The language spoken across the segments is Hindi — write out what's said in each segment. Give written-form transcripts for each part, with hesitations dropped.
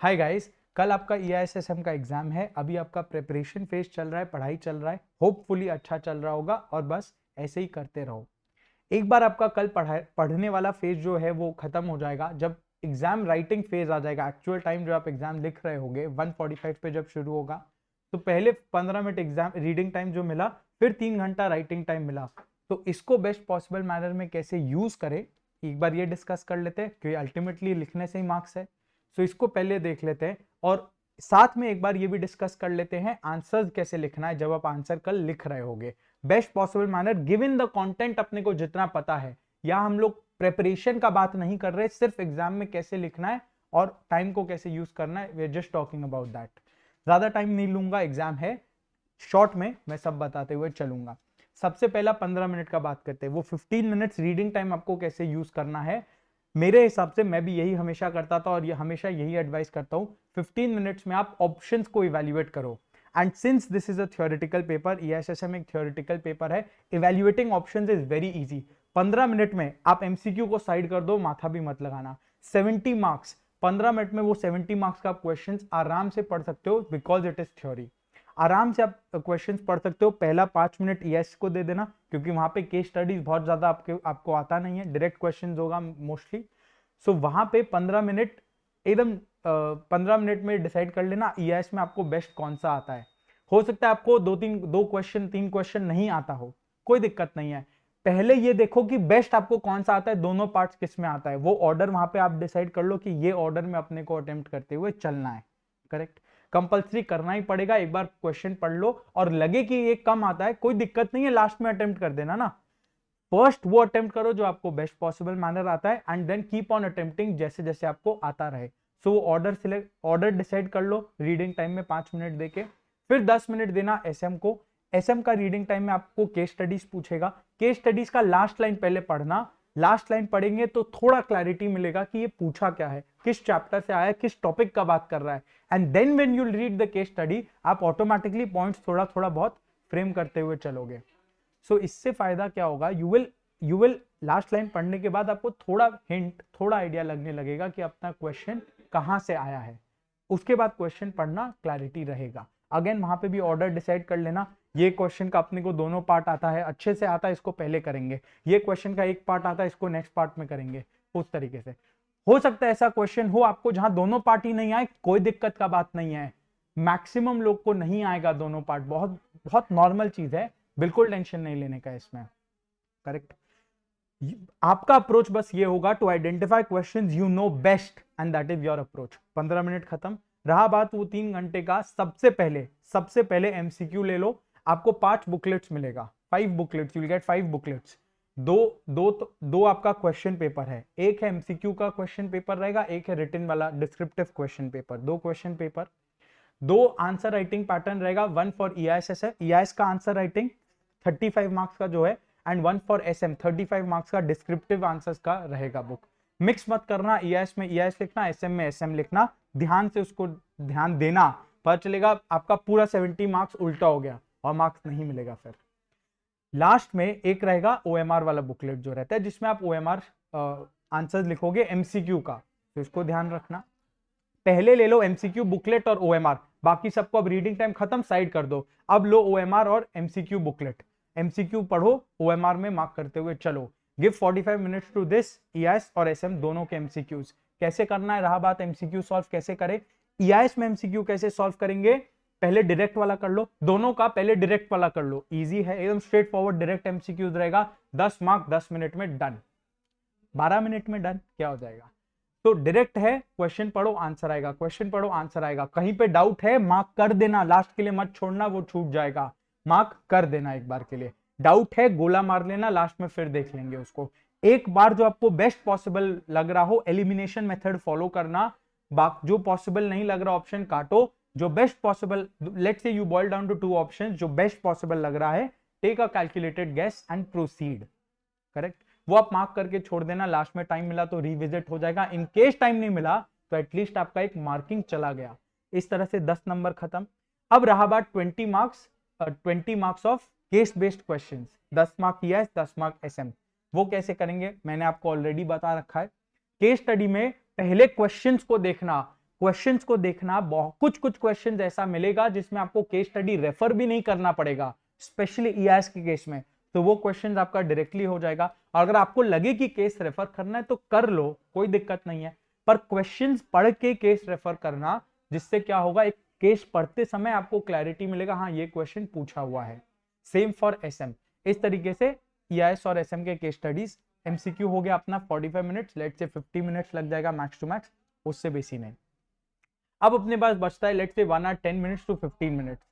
हाय गाइस, कल आपका EISSM का एग्जाम है। अभी आपका प्रिपरेशन फेज चल रहा है, पढ़ाई चल रहा है। होपफुली अच्छा चल रहा होगा और बस ऐसे ही करते रहो। एक बार आपका कल पढ़ने वाला फेज जो है वो खत्म हो जाएगा। जब एग्जाम राइटिंग फेज आ जाएगा, एक्चुअल टाइम जो आप एग्जाम लिख रहे होगे 1:45 पे जब शुरू होगा, तो पहले 15 मिनट एग्जाम रीडिंग टाइम जो मिला, फिर 3 घंटा राइटिंग टाइम मिला। तो इसको बेस्ट पॉसिबल मैनर में कैसे यूज करें, एक बार ये डिस्कस कर लेते हैं, क्योंकि अल्टीमेटली लिखने से ही मार्क्स है। सो इसको पहले देख लेते हैं और साथ में एक बार ये भी डिस्कस कर लेते हैं आंसर्स कैसे लिखना है जब आप आंसर कल लिख रहे होगे best possible manner given the content अपने को जितना पता है। या हम लोग प्रेपरेशन का बात नहीं कर रहे, सिर्फ एग्जाम में कैसे लिखना है और टाइम को कैसे यूज करना है, we are just talking about that. ज्यादा टाइम नहीं लूंगा, एग्जाम है, शॉर्ट में मैं सब बताते हुए चलूंगा। सबसे पहला 15 मिनट का बात करते हैं, वो 15 मिनट्स रीडिंग टाइम आपको कैसे यूज करना है। मेरे हिसाब से मैं भी यही हमेशा करता था और ये हमेशा यही एडवाइस करता हूं, 15 मिनट्स में आप ऑप्शंस को इवैल्यूएट करो। And since this is a theoretical paper, EISSM एक थियोरेटिकल पेपर है, evaluating options is very easy. 15 minute में आप एमसीक्यू को साइड कर दो, माथा भी मत लगाना। 70 मार्क्स, 15 मिनट में वो 70 मार्क्स का क्वेश्चन आराम से पढ़ सकते हो, बिकॉज इट इज थ्योरी। आराम से आप क्वेश्चंस पढ़ सकते हो। पहला 5 मिनट ES को दे देना, क्योंकि वहां पे केस स्टडीज बहुत ज्यादा आपको आता नहीं है, डायरेक्ट क्वेश्चंस होगा मोस्टली। सो वहां पे 15 मिनट एकदम 15 मिनट में डिसाइड कर लेना EIS में आपको बेस्ट कौन सा आता है। हो सकता है आपको दो क्वेश्चन 3 क्वेश्चन नहीं आता हो, कोई दिक्कत नहीं है। पहले ये देखो कि बेस्ट आपको कौन सा आता है, दोनों पार्ट्स किस में आता है, वो ऑर्डर वहां पे आप डिसाइड कर लो कि ये ऑर्डर में अपने को अटेम्प्ट करते हुए चलना है। करेक्ट, कंपल्सरी करना ही पड़ेगा। एक बार क्वेश्चन पढ़ लो और लगे कि ये कम आता है, कोई दिक्कत नहीं है, लास्ट में अटेम्प्ट कर देना ना। फर्स्ट वो अटेम्प्ट करो जो आपको बेस्ट पॉसिबल मैनर आता है, and then keep on attempting जैसे जैसे आपको आता रहे। सो वो ऑर्डर डिसाइड कर लो रीडिंग टाइम में 5 मिनट देके। फिर 10 मिनट देना SM को। SM का रीडिंग टाइम में आपको केस स्टडीज पूछेगा। केस स्टडीज का लास्ट लाइन पहले पढ़ना। लास्ट लाइन पढ़ेंगे तो थोड़ा क्लैरिटी मिलेगा कि ये पूछा क्या है, किस चैप्टर से आया है, किस टॉपिक का बात कर रहा है। And then when you read the case study, आप ऑटोमेटिकली पॉइंट्स थोड़ा थोड़ा बहुत फ्रेम करते हुए चलोगे। सो इससे फायदा क्या होगा, यू विल लास्ट लाइन पढ़ने के बाद आपको थोड़ा हिंट, थोड़ा आइडिया लगने लगेगा कि अपना क्वेश्चन कहां से आया है। उसके बाद क्वेश्चन पढ़ना क्लैरिटी रहेगा। अगेन वहां पे भी ऑर्डर डिसाइड कर लेना, ये क्वेश्चन का अपने को दोनों पार्ट आता है, अच्छे से आता है, इसको पहले करेंगे। ये क्वेश्चन का एक पार्ट आता है, इसको नेक्स्ट पार्ट में करेंगे। उस तरीके से हो सकता है ऐसा क्वेश्चन हो आपको जहां दोनों पार्ट ही नहीं आए, कोई दिक्कत का बात नहीं है। मैक्सिमम लोग को नहीं आएगा दोनों पार्ट, बहुत बहुत नॉर्मल चीज है, बिल्कुल टेंशन नहीं लेने का इसमें। करेक्ट, आपका अप्रोच बस ये होगा to identify questions you know best, and that is your approach. 15 minute खत्म। रहा बात वो 3 घंटे का, सबसे पहले एमसीक्यू ले लो। आपको 5 बुकलेट्स मिलेगा, 5 booklets, you will get 5 booklets. दो आपका क्वेश्चन पेपर है, एक है एमसीक्यू का क्वेश्चन पेपर रहेगा, एक है रिटन वाला descriptive question paper. 2 question paper, 2 answer writing pattern रहेगा। 1 फॉर EIS है, EIS का आंसर राइटिंग 35 मार्क्स का जो है, एंड 1 फॉर SM 35 मार्क्स का डिस्क्रिप्टिव आंसर्स का रहेगा बुक। मिक्स मत करना, EIS में EIS लिखना, SM में SM लिखना, ध्यान से उसको ध्यान देना। पता चलेगा आपका पूरा 70 मार्क्स उल्टा हो गया और मार्क्स नहीं मिलेगा। फिर लास्ट में एक रहेगा OMR वाला बुकलेट जो रहता है, जिसमें आप OMR आंसर लिखोगे MCQ का, तो इसको ध्यान रखना। पहले ले लो MCQ बुकलेट और OMR, बाकी सबको अब रीडिंग टाइम खत्म, साइड कर दो। अब लो OMR और MCQ बुकलेट, MCQ पढ़ो, OMR में मार्क करते हुए चलो। Give 45 minutes to this, EIS और SM दोनों के MCQs कैसे करना है। रहा बात MCQ सॉल्व कैसे करें, EIS में MCQ कैसे सॉल्व करेंगे, पहले डायरेक्ट वाला कर लो, दोनों का पहले डायरेक्ट वाला कर लो, इजी है एकदम, स्ट्रेट फॉरवर्ड डायरेक्ट MCQs रहेगा। 10 मार्क 10 मिनट में डन, 12 मिनट में डन, क्या हो जाएगा। तो डायरेक्ट है, क्वेश्चन पढ़ो आंसर आएगा, क्वेश्चन पढ़ो आंसर आएगा। कहीं पे डाउट है मार्क कर देना, लास्ट के लिए मत छोड़ना, वो छूट जाएगा, मार्क कर देना एक बार के लिए। डाउट है गोला मार लेना, लास्ट में फिर देख लेंगे उसको। एक बार जो आपको बेस्ट पॉसिबल लग रहा हो, एलिमिनेशन मेथड फॉलो करना, जो पॉसिबल नहीं लग रहा ऑप्शन काटो, जो best possible, let's say you boil down to 2 options, जो बेस्ट पॉसिबल लग रहा है, take a calculated guess and proceed. Correct, वो आप मार्क करके छोड़ देना, लास्ट में टाइम मिला तो रिविजिट हो जाएगा। इन केस टाइम नहीं मिला तो एटलीस्ट आपका एक मार्किंग चला गया। इस तरह से 10 नंबर खत्म। अब रहा बात 20 marks of case based questions, 10 mark EIS 10 mark SM। वो कैसे करेंगे मैंने आपको ऑलरेडी बता रखा है। केस स्टडी में पहले क्वेश्चंस को देखना, क्वेश्चंस को देखना, बहुत कुछ क्वेश्चंस ऐसा मिलेगा जिसमें आपको केस स्टडी रेफर भी नहीं करना पड़ेगा, स्पेशली ईआईएस के केस में, तो वो क्वेश्चंस आपका डायरेक्टली हो जाएगा। और अगर आपको लगे कि केस रेफर करना है तो कर लो, कोई दिक्कत नहीं है, पर क्वेश्चंस पढ़ के केस रेफर करना, जिससे क्या होगा, एक केस पढ़ते समय आपको क्लैरिटी मिलेगा, हाँ ये क्वेश्चन पूछा हुआ है। सेम फॉर एसएम, इस तरीके से ईआईएस और एसएम के केस स्टडीज। एमसीक्यू हो गया अपना 45 मिनट्स, लेट से 50 मिनट्स लग जाएगा मैक्स टू मैक्स, उससे बेसी नहीं। अब अपने पास बचता है let say 1 hour 10 minutes to 15 minutes.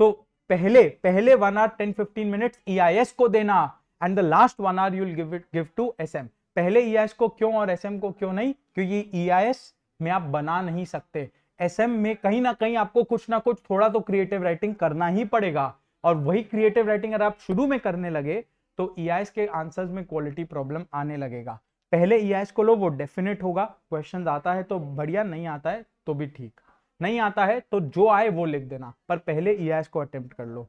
So पहले 1 आवर 10-15 मिनट्स ईआईएस को देना, and the last 1 hour you will give to SM. पहले ईआईएस को क्यों और एसएम को क्यों नहीं? क्योंकि ईआईएस में आप बना नहीं सकते, एसएम में कहीं ना कहीं आपको कुछ ना कुछ थोड़ा तो क्रिएटिव राइटिंग करना ही पड़ेगा, और वही क्रिएटिव राइटिंग अगर आप शुरू में करने लगे तो ईआईएस के आंसर्स में क्वालिटी प्रॉब्लम आने लगेगा। पहले ईआईएस को लो, वो डेफिनेट होगा, क्वेश्चन आता है तो बढ़िया, नहीं आता है तो भी ठीक, नहीं आता है तो जो आए वो लिख देना, पर पहले ईआईएस को अटेम्प्ट कर लो।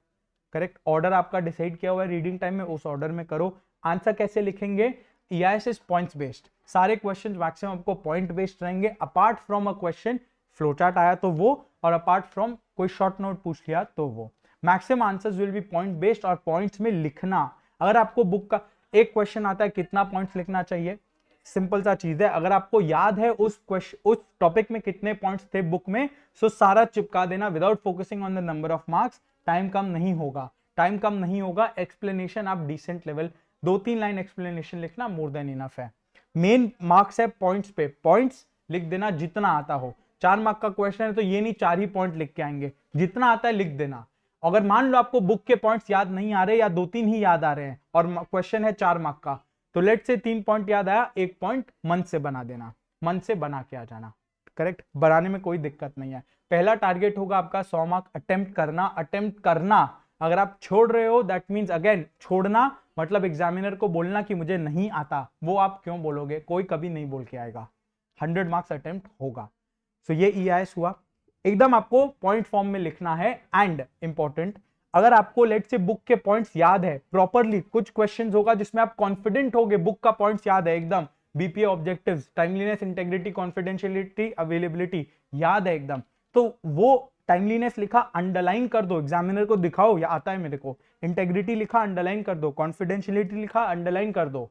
करेक्ट ऑर्डर आपका डिसाइड किया हुआ है रीडिंग टाइम में, उस ऑर्डर में करो। आंसर कैसे लिखेंगे? ईआईएस इज पॉइंट्स बेस्ड, सारे क्वेश्चन मैक्सिमम आपको पॉइंट बेस्ड रहेंगे, apart from a question flow chart आया तो वो, और अपार्ट फ्रॉम कोई शॉर्ट नोट पूछ लिया तो वो। Maximum answers will be point based, और पॉइंट्स में लिखना, अगर आपको बुक का एक क्वेश्चन आता है कितना पॉइंट्स लिखना चाहिए, सिंपल सा चीज है, अगर आपको याद है उस टॉपिक में कितने पॉइंट्स थे बुक में, सो सारा चिपका देना without focusing on the number of marks. Time कम नहीं होगा, टाइम कम नहीं होगा, एक्सप्लेनेशन आप डिसेंट लेवल 2-3 लाइन एक्सप्लेनेशन लिखना मोर देन इनफ है। मेन मार्क्स है पॉइंट्स पे, पॉइंट्स लिख देना जितना आता हो। 4 मार्क का क्वेश्चन है तो ये नहीं 4 ही पॉइंट लिख के आएंगे, जितना आता है लिख देना। अगर मान लो आपको बुक के पॉइंट्स याद नहीं आ रहे या 2-3 ही याद आ रहे हैं और क्वेश्चन है 4 मार्क का, तो लेट से 3 पॉइंट याद आया, 1 पॉइंट मन से बना देना, मन से बना के आ जाना। करेक्ट, बनाने में कोई दिक्कत नहीं है। पहला टारगेट होगा आपका 100 मार्क अटेम्प्ट करना, अटेम्प्ट करना। अगर आप छोड़ रहे हो दैट मींस अगेन छोड़ना मतलब एग्जामिनर को बोलना कि मुझे नहीं आता, वो आप क्यों बोलोगे, कोई कभी नहीं बोल के आएगा। 100 मार्क्स अटेम्प्ट होगा। सो ये ईआईएस हुआ, एकदम आपको पॉइंट फॉर्म में लिखना है। एंड इंपॉर्टेंट, अगर आपको लेट से बुक के पॉइंट्स याद है प्रॉपरली, कुछ क्वेश्चंस होगा जिसमें आप कॉन्फिडेंट होगे बुक का पॉइंट्स याद है एकदम, BPA objectives, timeliness, integrity, confidentiality, availability याद है एकदम, तो वो टाइमलीनेस लिखा अंडरलाइन कर दो, एग्जामिनर को दिखाओ या आता है मेरे को। इंटेग्रिटी लिखा अंडरलाइन कर दो, कॉन्फिडेंशियलिटी लिखा अंडरलाइन कर दो।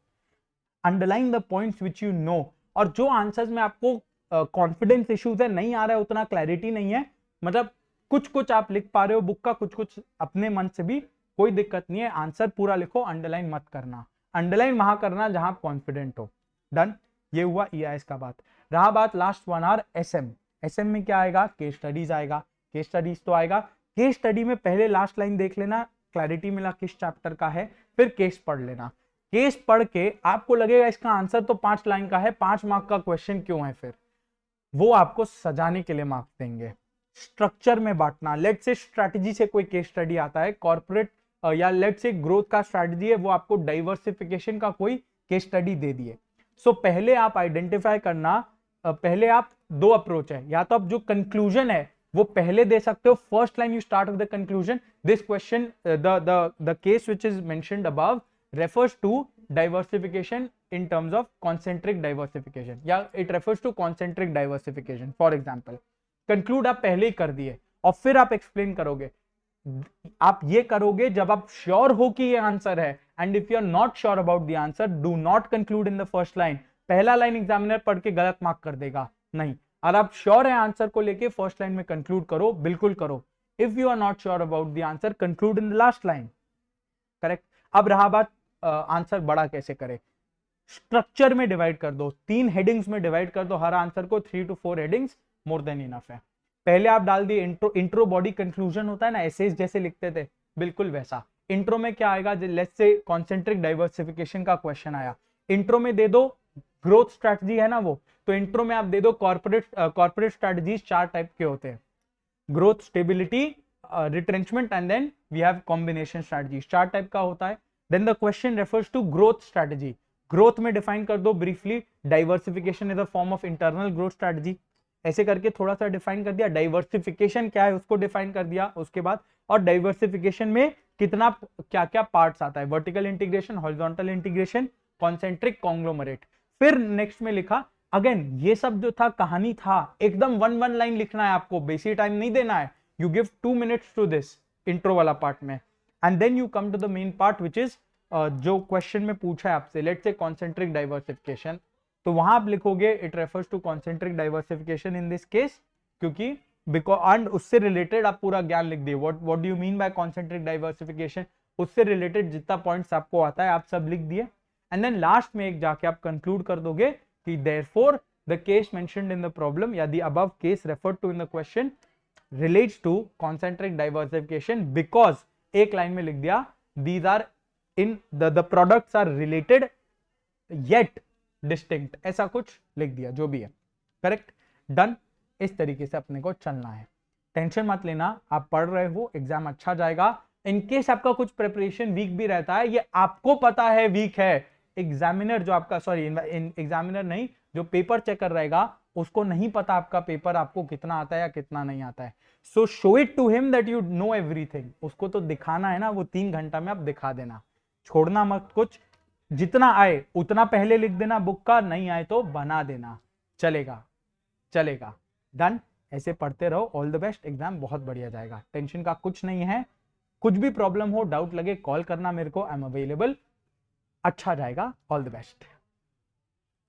Underline the points which you know. और जो आंसर्स में आपको कॉन्फिडेंस इश्यूज है, नहीं आ रहा है, उतना क्लैरिटी नहीं है, मतलब कुछ कुछ आप लिख पा रहे हो बुक का, कुछ कुछ अपने मन से भी, कोई दिक्कत नहीं है, आंसर पूरा लिखो, अंडरलाइन मत करना। अंडरलाइन वहां करना जहां आप कॉन्फिडेंट हो। डन, ये हुआ ईआईएस का बात। रहा बात लास्ट 1 आवर एसएम। एसएम में क्या आएगा? केस स्टडीज आएगा। केस स्टडीज तो आएगा, केस स्टडी में पहले लास्ट लाइन देख लेना, क्लैरिटी मिला किस चैप्टर का है, फिर केस पढ़ लेना। केस पढ़ के आपको लगेगा इसका आंसर तो 5 लाइन का है, 5 मार्क का क्वेश्चन क्यों है, फिर वो आपको सजाने के लिए मार्क्स देंगे। स्ट्रक्चर में बांटना, लेट से स्ट्रैटेजी से कोई केस स्टडी आता है, कॉर्पोरेट या लेट से ग्रोथ का स्ट्रैटेजी है, वो आपको डाइवर्सिफिकेशन का कोई केस स्टडी दे दिए। सो पहले आप आइडेंटिफाई करना, पहले आप 2 अप्रोच है, या तो आप जो कंक्लूजन है वो पहले दे सकते हो, first line you start with the conclusion, this question the case which is mentioned above refers to diversification in terms of concentric diversification, या it refers to concentric diversification for example। conclude आप पहले ही कर दिए और फिर आप explain करोगे। आप ये करोगे जब आप श्योर हो कि ये आंसर है, and if you are not sure about the answer, do not conclude in the first line. पहला लाइन एग्जामिनर पढ़ के गलत मार्क कर देगा, नहीं। और आप श्योर है आंसर को लेके, फर्स्ट लाइन में कंक्लूड करो, बिल्कुल करो। If you are not sure about the answer, conclude in the last line. Correct. अब रहा बात आंसर बड़ा कैसे करें, स्ट्रक्चर में डिवाइड कर दो, 3 हेडिंग्स में डिवाइड कर दो हर आंसर को, 3 to 4 headings more than enough है। पहले आप डाल दिए इंट्रो बॉडी कंक्लूजन होता है ना, एसेज जैसे लिखते थे, बिल्कुल वैसा। इंट्रो में क्या आएगा, लेट्स से कॉन्सेंट्रिक डाइवर्सिफिकेशन का क्वेश्चन आया, इंट्रो में दे दो ग्रोथ स्ट्रैटेजी है ना वो, तो इंट्रो में आप दे दो कॉर्पोरेट स्ट्रैटेजीज 4 टाइप के होते हैं, growth, stability, retrenchment and then we have combination strategy, 4 type का होता है। Then the question refers to growth strategy, growth में डिफाइन कर दो briefly, diversification is a form of internal growth strategy, ऐसे करके थोड़ा सा डिफाइन कर दिया। डाइवर्सिफिकेशन क्या है उसको डिफाइन कर दिया उसके बाद, और डाइवर्सिफिकेशन में कितना क्या क्या पार्ट्स आता है, vertical integration, horizontal integration, concentric, conglomerate. फिर नेक्स्ट में लिखा अगेन ये सब जो था कहानी था, एकदम वन लाइन लिखना है आपको, बेसी टाइम नहीं देना है. You give 2 minutes to this intro वाला पार्ट में, and then you come to the main part which is जो क्वेश्चन में पूछा है आपसे, लेट्स से कॉन्सेंट्रिक डाइवर्सिफिकेशन. तो वहां आप लिखोगे it refers to concentric diversification in this case, क्योंकि बिकॉज एंड उससे रिलेटेड आप पूरा ज्ञान लिख दिए. What do you mean by concentric diversification, उससे रिलेटेड जितना पॉइंट्स आपको आता है आप सब लिख दिए. एंड देन लास्ट में एक जाके आप कंक्लूड कर दोगे कि therefore the case mentioned in the problem या the above case referred to in the question relates to concentric diversification because एक लाइन में लिख दिया these are in the products are related yet distinct, ऐसा कुछ लिख दिया, जो भी है करेक्ट. डन. इस तरीके से अपने को चलना है. टेंशन मत लेना, आप पढ़ रहे हो, एग्जाम अच्छा जाएगा. इनकेस आपका कुछ प्रिपरेशन वीक भी रहता है, ये आपको पता है वीक है, एग्जामिनर जो आपका एग्जामिनर नहीं, जो पेपर चेकर रहेगा उसको नहीं पता आपका पेपर आपको कितना आता है या कितना नहीं आता है. So show it to him that you know everything. उसको तो दिखाना है ना, वो 3 घंटा में आप दिखा देना, छोड़ना मत कुछ. जितना आए उतना पहले लिख देना बुक का, नहीं आए तो बना देना, चलेगा चलेगा. डन. ऐसे पढ़ते रहो. All the best. एग्जाम बहुत बढ़िया जाएगा, टेंशन का कुछ नहीं है. कुछ भी प्रॉब्लम हो, डाउट लगे, कॉल करना मेरे को, आई एम अवेलेबल. अच्छा जाएगा. All the best.